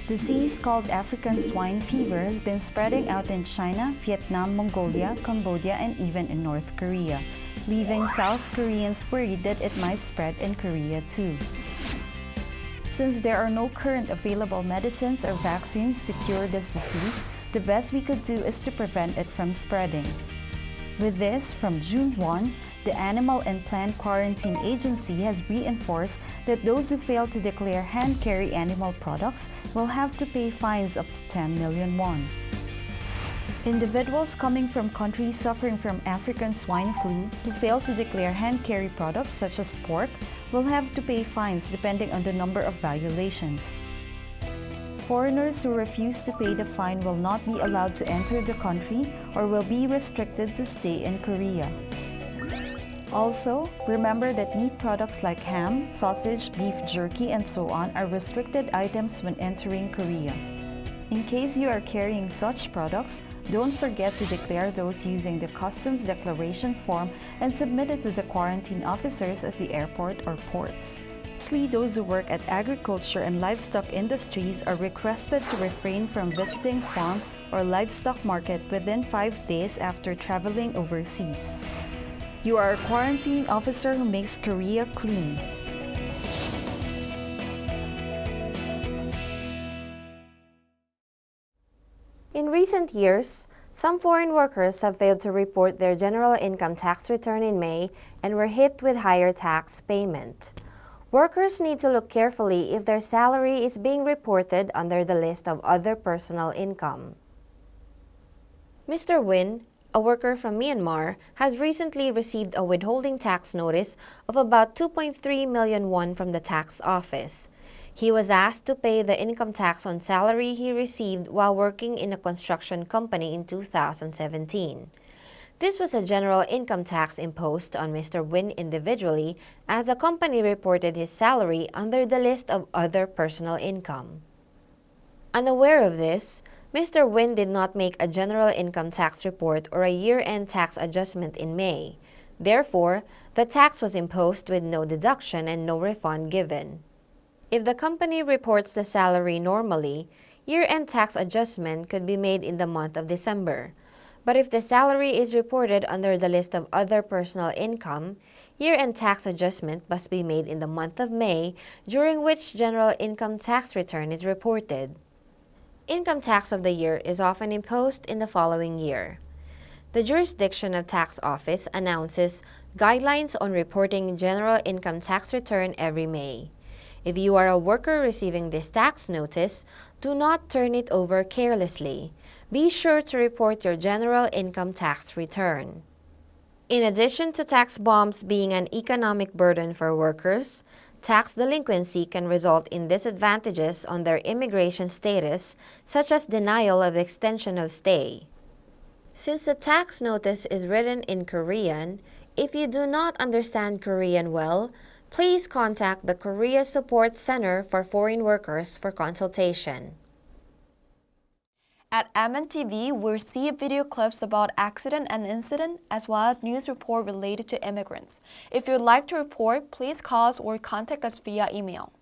Disease called African swine fever has been spreading out in China, Vietnam, Mongolia, Cambodia, and even in North Korea, leaving South Koreans worried that it might spread in Korea too. Since there are no current available medicines or vaccines to cure this disease, the best we could do is to prevent it from spreading. With this, from June 1, the Animal and Plant Quarantine Agency has reinforced that those who fail to declare hand-carry animal products will have to pay fines up to 10 million won. Individuals coming from countries suffering from African swine flu who fail to declare hand-carry products such as pork will have to pay fines depending on the number of violations. Foreigners who refuse to pay the fine will not be allowed to enter the country or will be restricted to stay in Korea. Also, remember that meat products like ham, sausage, beef jerky, and so on are restricted items when entering Korea. In case you are carrying such products, don't forget to declare those using the customs declaration form and submit it to the quarantine officers at the airport or ports. Lastly, those who work at agriculture and livestock industries are requested to refrain from visiting farm or livestock market within 5 days after traveling overseas. You are a quarantine officer who makes Korea clean. In recent years, some foreign workers have failed to report their general income tax return in May and were hit with higher tax payment. Workers need to look carefully if their salary is being reported under the list of other personal income. Mr. Win, a worker from Myanmar, has recently received a withholding tax notice of about 2.3 million won from the tax office. He was asked to pay the income tax on salary he received while working in a construction company in 2017. This was a general income tax imposed on Mr. Win individually, as the company reported his salary under the list of other personal income. Unaware of this, Mr. Win did not make a general income tax report or a year-end tax adjustment in May. Therefore, the tax was imposed with no deduction and no refund given. If the company reports the salary normally, year-end tax adjustment could be made in the month of December. But if the salary is reported under the list of other personal income, year-end tax adjustment must be made in the month of May, during which general income tax return is reported. Income tax of the year is often imposed in the following year. The jurisdiction of tax office announces guidelines on reporting general income tax return every May. If you are a worker receiving this tax notice, do not turn it over carelessly. Be sure to report your general income tax return. In addition to tax bombs being an economic burden for workers, tax delinquency can result in disadvantages on their immigration status, such as denial of extension of stay. Since the tax notice is written in Korean, if you do not understand Korean well, please contact the Korea Support Center for Foreign Workers for consultation. At MNTV, we'll see video clips about accident and incident, as well as news report related to immigrants. If you'd like to report, please call us or contact us via email.